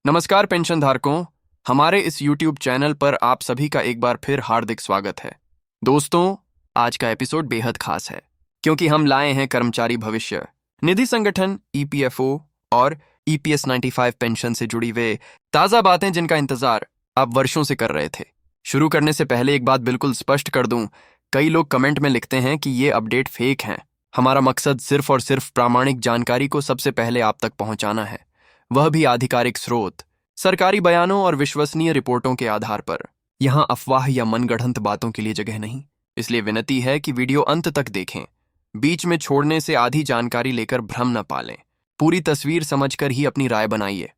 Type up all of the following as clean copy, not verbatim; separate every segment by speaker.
Speaker 1: नमस्कार पेंशन धारकों, हमारे इस YouTube चैनल पर आप सभी का एक बार फिर हार्दिक स्वागत है। दोस्तों, आज का एपिसोड बेहद खास है क्योंकि हम लाए हैं कर्मचारी भविष्य निधि संगठन EPFO और EPS 95 पेंशन से जुड़ी वे ताज़ा बातें जिनका इंतजार आप वर्षों से कर रहे थे। शुरू करने से पहले एक बात बिल्कुल स्पष्ट कर दूं, कई लोग कमेंट में लिखते हैं कि ये अपडेट फेक हैं। हमारा मकसद सिर्फ और सिर्फ प्रामाणिक जानकारी को सबसे पहले आप तक पहुंचाना है, वह भी आधिकारिक स्रोत, सरकारी बयानों और विश्वसनीय रिपोर्टों के आधार पर। यहां अफवाह या मनगढ़ंत बातों के लिए जगह नहीं, इसलिए विनती है कि वीडियो अंत तक देखें। बीच में छोड़ने से आधी जानकारी लेकर भ्रम न पालें। पूरी तस्वीर समझकर ही अपनी राय बनाइए।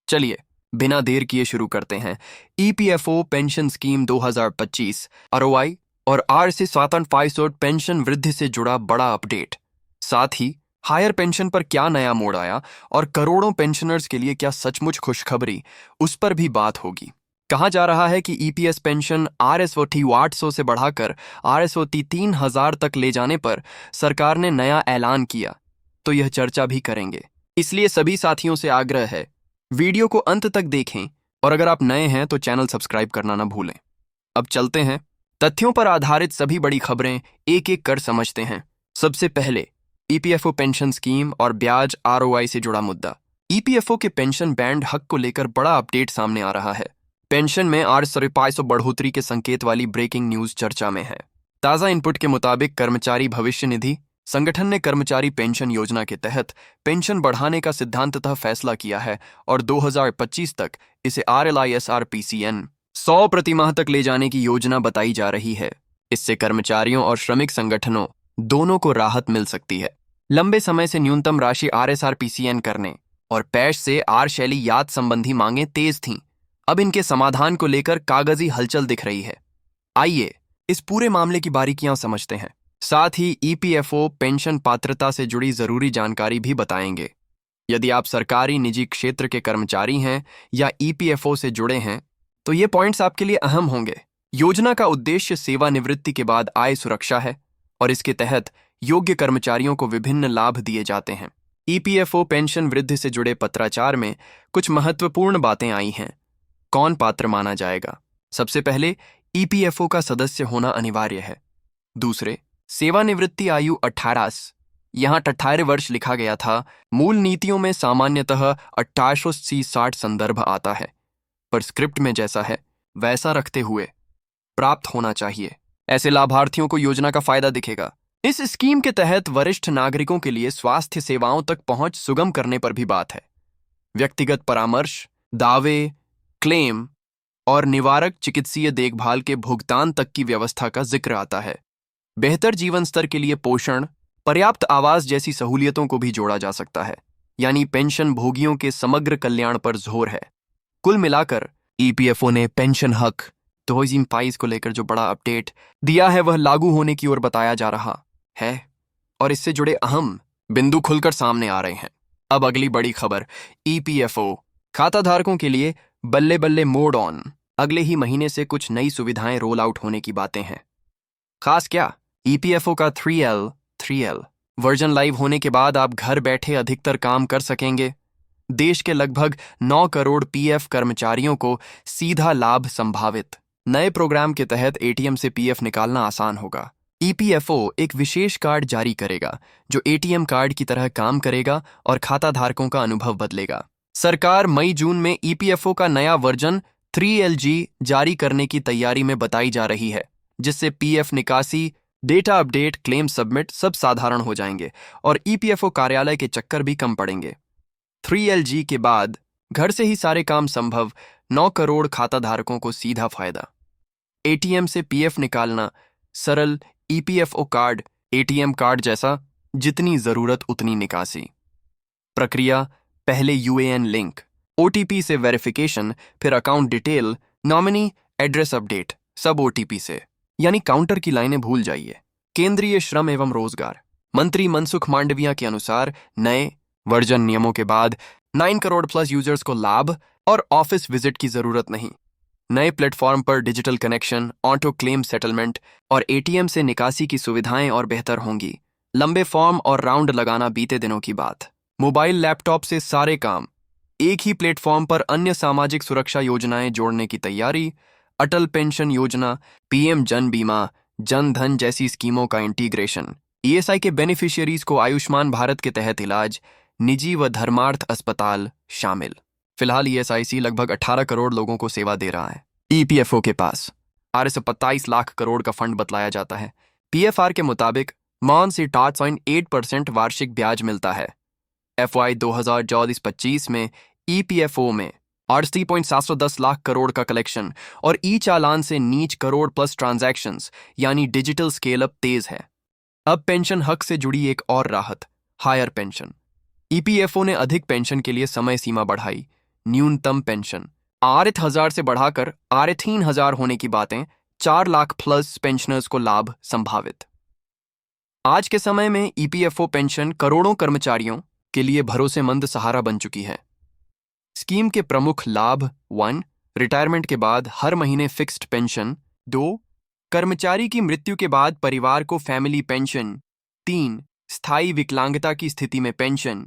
Speaker 1: चलिए, बिना देर किए शुरू करते हैं। EPFO पेंशन स्कीम 2025 ROI और RC 57 पेंशन वृद्धि से जुड़ा बड़ा अपडेट। साथ ही हायर पेंशन पर क्या नया मोड़ आया और करोड़ों पेंशनर्स के लिए क्या सचमुच खुशखबरी, उस पर भी बात होगी। कहा जा रहा है कि EPS पेंशन RSOT 800 से बढ़ाकर RSOT 3000 तक ले जाने पर सरकार ने नया ऐलान किया, तो यह चर्चा भी करेंगे। इसलिए सभी साथियों से आग्रह है, वीडियो को अंत तक देखें और अगर आप नए हैं तो चैनल सब्सक्राइब करना ना भूलें। अब चलते हैं, तथ्यों पर आधारित सभी बड़ी खबरें एक एक कर समझते हैं। सबसे पहले EPFO पेंशन स्कीम और ब्याज ROI से जुड़ा मुद्दा। EPFO के पेंशन बैंड हक को लेकर बड़ा अपडेट सामने आ रहा है। पेंशन में RS बढ़ोतरी के संकेत वाली ब्रेकिंग न्यूज चर्चा में है। ताज़ा इनपुट के मुताबिक कर्मचारी भविष्य निधि संगठन ने कर्मचारी पेंशन योजना के तहत पेंशन बढ़ाने का सिद्धांततः फैसला किया है और 2025 तक इसे RLISR PCN 100 प्रति माह तक ले जाने की योजना बताई जा रही है। इससे कर्मचारियों और श्रमिक संगठनों दोनों को राहत मिल सकती है। लंबे समय से न्यूनतम राशि RSR PCN करने और पैश से आर शैली याद संबंधी मांगें तेज थीं। अब इनके समाधान को लेकर कागजी हलचल दिख रही है। आइए इस पूरे मामले की बारीकियां समझते हैं। साथ ही EPFO पेंशन पात्रता से जुड़ी जरूरी जानकारी भी बताएंगे। यदि आप सरकारी निजी क्षेत्र के कर्मचारी हैं या EPFO से जुड़े हैं तो ये पॉइंट्स आपके लिए अहम होंगे। योजना का उद्देश्य सेवानिवृत्ति के बाद आय सुरक्षा है और इसके तहत योग्य कर्मचारियों को विभिन्न लाभ दिए जाते हैं। EPFO पेंशन वृद्धि से जुड़े पत्राचार में कुछ महत्वपूर्ण बातें आई हैं। कौन पात्र माना जाएगा? सबसे पहले, EPFO का सदस्य होना अनिवार्य है। दूसरे, सेवानिवृत्ति आयु 18। यहाँ 18 वर्ष लिखा गया था। मूल नीतियों में सामान्यतः 1860 संदर्भ आता है, पर स्क्रिप्ट में जैसा है वैसा रखते हुए प्राप्त होना चाहिए। ऐसे लाभार्थियों को योजना का फायदा दिखेगा। इस स्कीम के तहत वरिष्ठ नागरिकों के लिए स्वास्थ्य सेवाओं तक पहुंच सुगम करने पर भी बात है। व्यक्तिगत परामर्श, दावे, क्लेम और निवारक चिकित्सीय देखभाल के भुगतान तक की व्यवस्था का जिक्र आता है। बेहतर जीवन स्तर के लिए पोषण, पर्याप्त आवास जैसी सहूलियतों को भी जोड़ा जा सकता है, यानी पेंशन भोगियों के समग्र कल्याण पर जोर है। कुल मिलाकर EPFO ने पेंशन हक 2025 को लेकर जो बड़ा अपडेट दिया है वह लागू होने की ओर बताया जा रहा है और इससे जुड़े अहम बिंदु खुलकर सामने आ रहे हैं। अब अगली बड़ी खबर, EPFO खाताधारकों के लिए बल्ले बल्ले मोड ऑन। अगले ही महीने से कुछ नई सुविधाएं रोल आउट होने की बातें हैं। खास क्या, EPFO का 3L वर्जन लाइव होने के बाद आप घर बैठे अधिकतर काम कर सकेंगे। देश के लगभग 9 करोड़ PF कर्मचारियों को सीधा लाभ संभावित। नए प्रोग्राम के तहत ATM से PF निकालना आसान होगा। EPFO एक विशेष कार्ड जारी करेगा जो ATM कार्ड की तरह काम करेगा और खाताधारकों का अनुभव बदलेगा। सरकार मई जून में EPFO का नया वर्जन 3LG जारी करने की तैयारी में बताई जा रही है, जिससे PF निकासी, डेटा अपडेट, क्लेम सबमिट सब साधारण हो जाएंगे और EPFO कार्यालय के चक्कर भी कम पड़ेंगे। 3LG के बाद घर से ही सारे काम संभव। 9 करोड़ खाताधारकों को सीधा फायदा। ATM से PF निकालना सरल। EPFO कार्ड ATM कार्ड जैसा, जितनी जरूरत उतनी निकासी। प्रक्रिया, पहले UAN लिंक, OTP से वेरिफिकेशन, फिर account detail, nominee, address update, सब OTP से, यानी काउंटर की लाइनें भूल जाइए। केंद्रीय श्रम एवं रोजगार मंत्री मनसुख मांडविया के अनुसार नए वर्जन नियमों के बाद 9 करोड़ प्लस यूजर्स को लाभ और ऑफिस विजिट की जरूरत नहीं। नए प्लेटफॉर्म पर digital connection, auto claim settlement और ATM से निकासी की सुविधाएं और बेहतर होंगी। लंबे फॉर्म और राउंड लगाना बीते दिनों की बात। मोबाइल लैपटॉप से सारे काम एक ही प्लेटफॉर्म पर अन्य सामाजिक सुरक्षा योजनाएं जोड़ने की तैयारी, अटल पेंशन योजना, पीएम जन बीमा, जन धन जैसी स्कीमों का इंटीग्रेशन, ईएसआई के बेनिफिशियरीज को आयुष्मान भारत के तहत इलाज, निजी व धर्मार्थ अस्पताल शामिल। फिलहाल ईएसआईसी लगभग 18 करोड़ लोगों को सेवा दे रहा है। ईपीएफओ के पास 27 लाख करोड़ का फंड बतलाया जाता है। पीएफआर के मुताबिक मान से 8.8% वार्षिक ब्याज मिलता है। एफवाई 2024-25 में ईपीएफओ में 38.710 लाख करोड़ का कलेक्शन और ई चालान से नीच करोड़ प्लस ट्रांजैक्शंस यानी डिजिटल स्केल अप तेज है। अब पेंशन हक से जुड़ी एक और राहत, हायर पेंशन। ईपीएफओ ने अधिक पेंशन के लिए समय सीमा बढ़ाई। न्यूनतम पेंशन 8,000 से बढ़ाकर 3,000 होने की बातें, 4 लाख प्लस पेंशनर्स को लाभ संभावित। आज के समय में ईपीएफओ पेंशन करोड़ों कर्मचारियों के लिए भरोसेमंद सहारा बन चुकी है। स्कीम के प्रमुख लाभ: 1. रिटायरमेंट के बाद हर महीने फिक्स्ड पेंशन। 2. कर्मचारी की मृत्यु के बाद परिवार को फैमिली पेंशन। 3. स्थायी विकलांगता की स्थिति में पेंशन।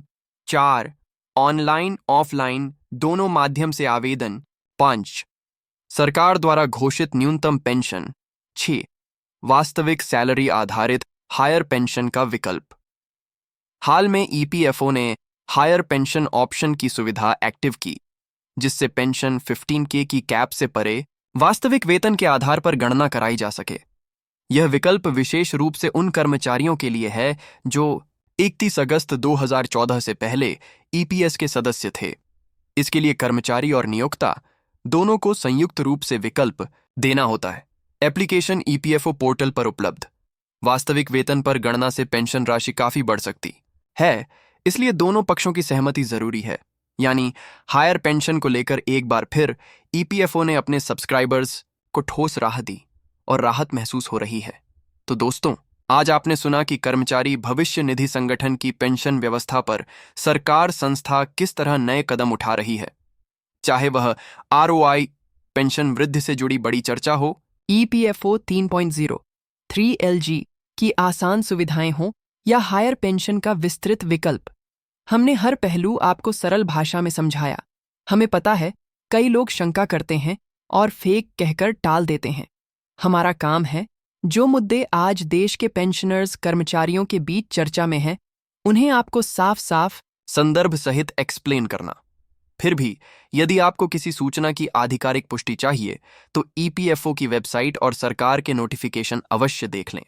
Speaker 1: 4. ऑनलाइन ऑफलाइन दोनों माध्यम से आवेदन। 5. सरकार द्वारा घोषित न्यूनतम पेंशन। 6. वास्तविक सैलरी आधारित हायर पेंशन का विकल्प। हाल में ईपीएफओ ने हायर पेंशन ऑप्शन की सुविधा एक्टिव की, जिससे पेंशन 15K की कैप से परे वास्तविक वेतन के आधार पर गणना कराई जा सके। यह विकल्प विशेष रूप से उन कर्मचारियों के लिए है जो 31 अगस्त 2014 से पहले ईपीएस के सदस्य थे। इसके लिए कर्मचारी और नियोक्ता दोनों को संयुक्त रूप से विकल्प देना होता है। एप्लीकेशन ईपीएफओ पोर्टल पर उपलब्ध। वास्तविक वेतन पर गणना से पेंशन राशि काफी बढ़ सकती है, इसलिए दोनों पक्षों की सहमति जरूरी है। यानी हायर पेंशन को लेकर एक बार फिर ईपीएफओ ने अपने सब्सक्राइबर्स को ठोस राहत दी और राहत महसूस हो रही है। तो दोस्तों, आज आपने सुना कि कर्मचारी भविष्य निधि संगठन की पेंशन व्यवस्था पर सरकार संस्था किस तरह नए कदम उठा रही है। चाहे वह आरओआई, पेंशन वृद्धि से जुड़ी बड़ी चर्चा हो,
Speaker 2: ईपीएफओ 3.0, 3LG की आसान सुविधाएं हों या हायर पेंशन का विस्तृत विकल्प, हमने हर पहलू आपको सरल भाषा में समझाया। हमें पता है कई लोग शंका करते हैं और फेक कहकर टाल देते हैं। हमारा काम है जो मुद्दे आज देश के पेंशनर्स कर्मचारियों के बीच चर्चा में हैं, उन्हें आपको साफ साफ
Speaker 1: संदर्भ सहित एक्सप्लेन करना। फिर भी यदि आपको किसी सूचना की आधिकारिक पुष्टि चाहिए तो ईपीएफओ की वेबसाइट और सरकार के नोटिफिकेशन अवश्य देख लें।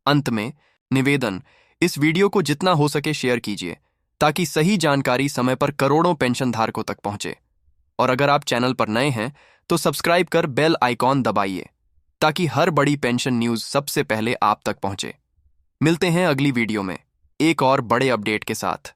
Speaker 1: अंत में निवेदन, इस वीडियो को जितना हो सके शेयर कीजिए ताकि सही जानकारी समय पर करोड़ों पेंशन धारकों तक पहुंचे। और अगर आप चैनल पर नए हैं तो सब्सक्राइब कर बेल आइकॉन दबाइए ताकि हर बड़ी पेंशन न्यूज़ सबसे पहले आप तक पहुंचे। मिलते हैं अगली वीडियो में एक और बड़े अपडेट के साथ।